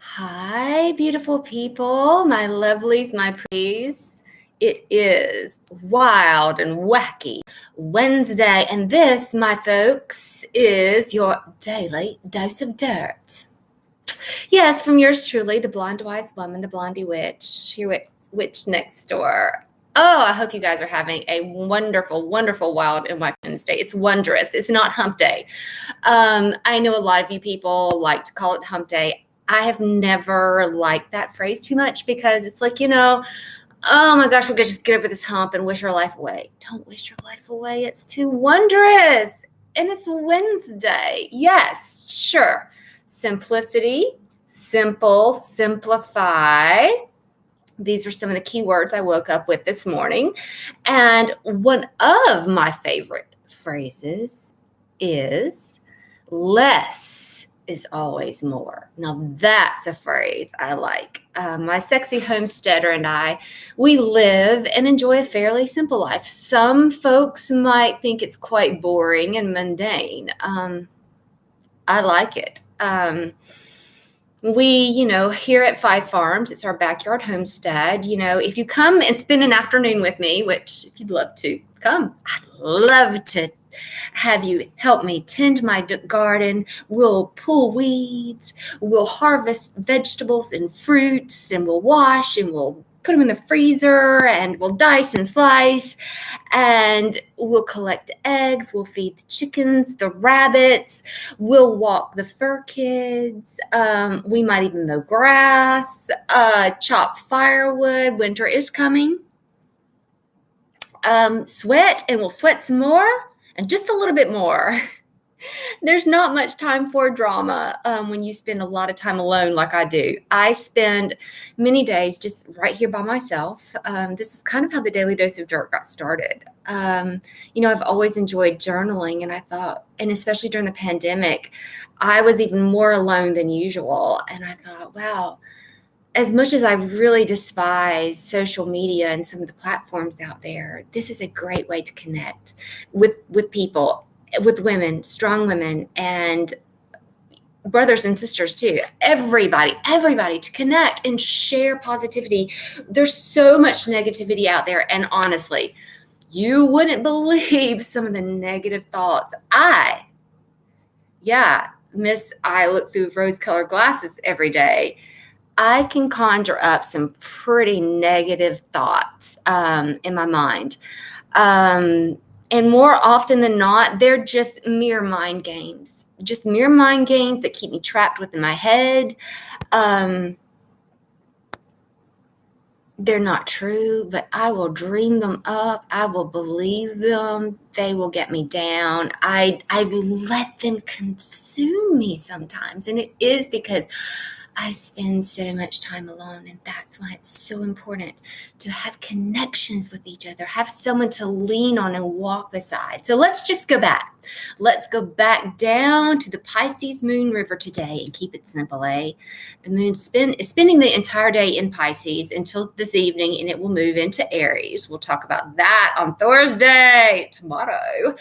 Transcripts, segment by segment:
Hi, beautiful people, my lovelies, my pretties. It is wild and wacky Wednesday, and this, my folks, is your daily dose of dirt. Yes, from yours truly, the blonde wise woman, the blondie witch, your witch next door. Oh, I hope you guys are having a wonderful, wonderful Wild and Wacky Wednesday. It's wondrous. It's not hump day. I know a lot of you people like to call it hump day. I have never liked that phrase too much because it's like, oh my gosh, we're going to just get over this hump and wish our life away. Don't wish your life away. It's too wondrous. And it's Wednesday. Yes, sure. Simplicity, simple, simplify. These are some of the key words I woke up with this morning. And one of my favorite phrases is less is always more. Now that's a phrase I like. My sexy homesteader and I, we live and enjoy a fairly simple life. Some folks might think it's quite boring and mundane. I like it. We, here at Five Farms, it's our backyard homestead. If you come and spend an afternoon with me, which if you'd love to come, I'd love to have you help me tend my garden. We'll pull weeds, we'll harvest vegetables and fruits, and we'll wash and we'll put them in the freezer, and we'll dice and slice, and we'll collect eggs, we'll feed the chickens, the rabbits, we'll walk the fur kids, we might even mow grass, chop firewood. Winter is coming. Sweat, and we'll sweat some more, and just a little bit more. There's not much time for drama when you spend a lot of time alone like I do. I spend many days just right here by myself. This is kind of how the Daily Dose of Dirt got started. I've always enjoyed journaling, and I thought, and especially during the pandemic, I was even more alone than usual. And I thought, wow, as much as I really despise social media and some of the platforms out there, this is a great way to connect with people, with women, strong women, and brothers and sisters too. Everybody to connect and share positivity. There's so much negativity out there, and honestly, you wouldn't believe some of the negative thoughts. I look through rose-colored glasses every day. I can conjure up some pretty negative thoughts in my mind. And more often than not, they're just mere mind games that keep me trapped within my head. They're not true, but I will dream them up. I will believe them. They will get me down. I let them consume me sometimes. And it is because I spend so much time alone, and that's why it's so important to have connections with each other, have someone to lean on and walk beside. So let's just go back. Let's go back down to the Pisces moon river today and keep it simple, eh? The moon is spending the entire day in Pisces until this evening, and it will move into Aries. We'll talk about that on Thursday, tomorrow.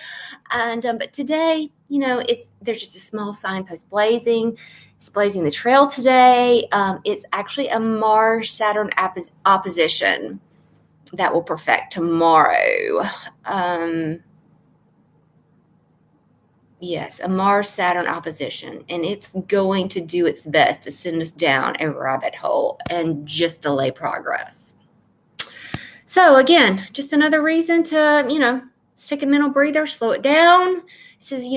And but today, there's just a small signpost blazing. It's blazing the trail today. It's actually a Mars-Saturn opposition that will perfect tomorrow. Yes, a Mars-Saturn opposition, and it's going to do its best to send us down a rabbit hole and just delay progress. So again, just another reason to, take a mental breather, slow it down. This is,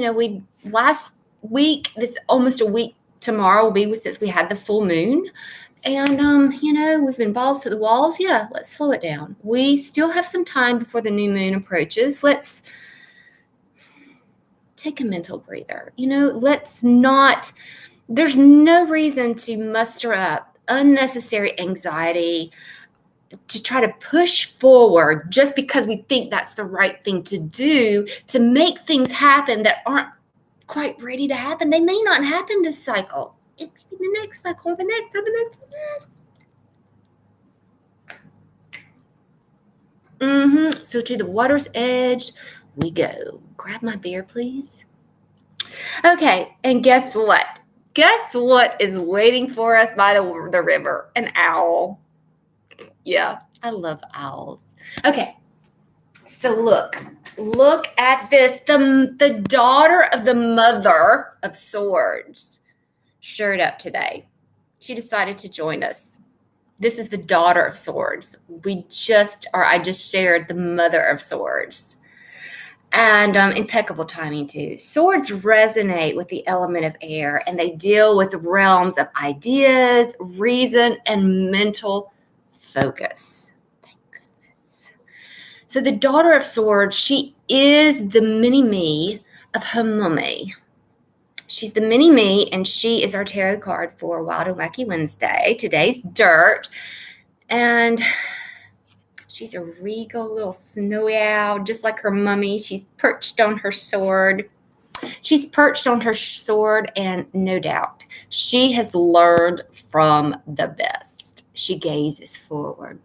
last week, this almost a week tomorrow will be since we had the full moon. And, we've been balls to the walls. Yeah, let's slow it down. We still have some time before the new moon approaches. Let's take a mental breather. There's no reason to muster up unnecessary anxiety to try to push forward just because we think that's the right thing to do to make things happen that aren't quite ready to happen. They may not happen this cycle. It may be the next cycle or the next or the next. So to the water's edge we go. Grab my beer, please. Okay, and guess what? Guess what is waiting for us by the river? An owl. Yeah, I love owls. Okay, so look at this. The daughter of the mother of swords showed up today. She decided to join us. This is the daughter of swords. I just shared the mother of swords. And impeccable timing too. Swords resonate with the element of air, and they deal with the realms of ideas, reason, and mental focus. Thank goodness. So the daughter of swords, she is the mini-me of Hamumi. She's the mini-me, and she is our tarot card for Wild and Wacky Wednesday. Today's dirt. And she's a regal little snowy owl, just like her mummy. She's perched on her sword. And no doubt, she has learned from the best. She gazes forward.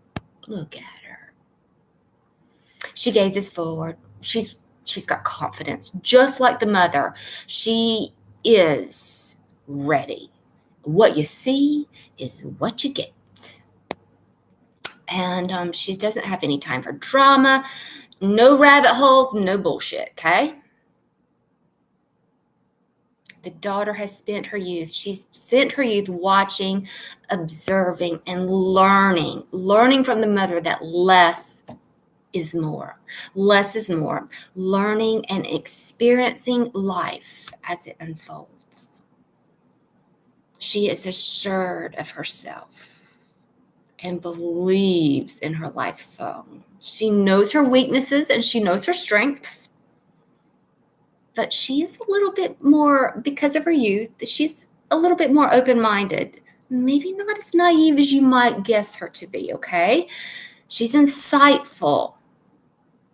Look at her. She gazes forward. She's got confidence, just like the mother. She is ready. What you see is what you get. And she doesn't have any time for drama, no rabbit holes, no bullshit, okay? The daughter has spent her youth. She's spent her youth watching, observing, and learning from the mother that less is more. Less is more. Learning and experiencing life as it unfolds. She is assured of herself and believes in her life song. She knows her weaknesses and she knows her strengths. But she is a little bit more, because of her youth, she's a little bit more open-minded. Maybe not as naive as you might guess her to be, okay? She's insightful.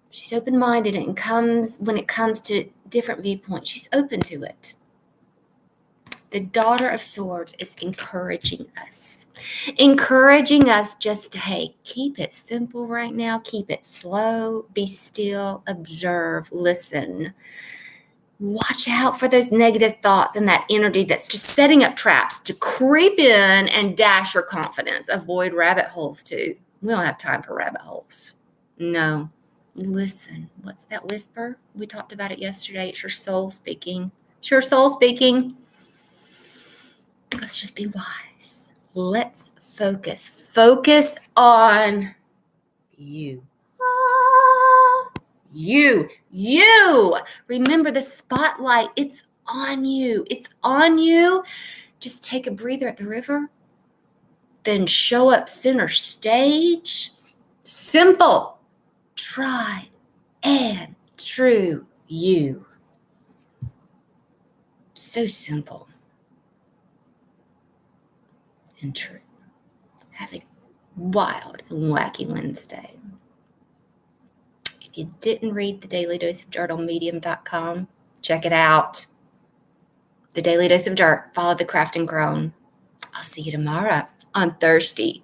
She's open-minded, and when it comes to different viewpoints, she's open to it. The daughter of swords is encouraging us just to, hey, keep it simple right now. Keep it slow. Be still. Observe. Listen. Watch out for those negative thoughts and that energy that's just setting up traps to creep in and dash your confidence. Avoid rabbit holes too. We don't have time for rabbit holes. No. Listen. What's that whisper? We talked about it yesterday. It's your soul speaking. It's your soul speaking. Let's just be wise. Let's focus. Focus on you. You. Remember the spotlight. It's on you. It's on you. Just take a breather at the river. Then show up center stage. Simple. Tried and true you. So simple. And true. Have a wild and wacky Wednesday. If you didn't read The Daily Dose of Dirt on Medium.com, check it out. The Daily Dose of Dirt. Follow the craft and grown. I'll see you tomorrow on Thursday.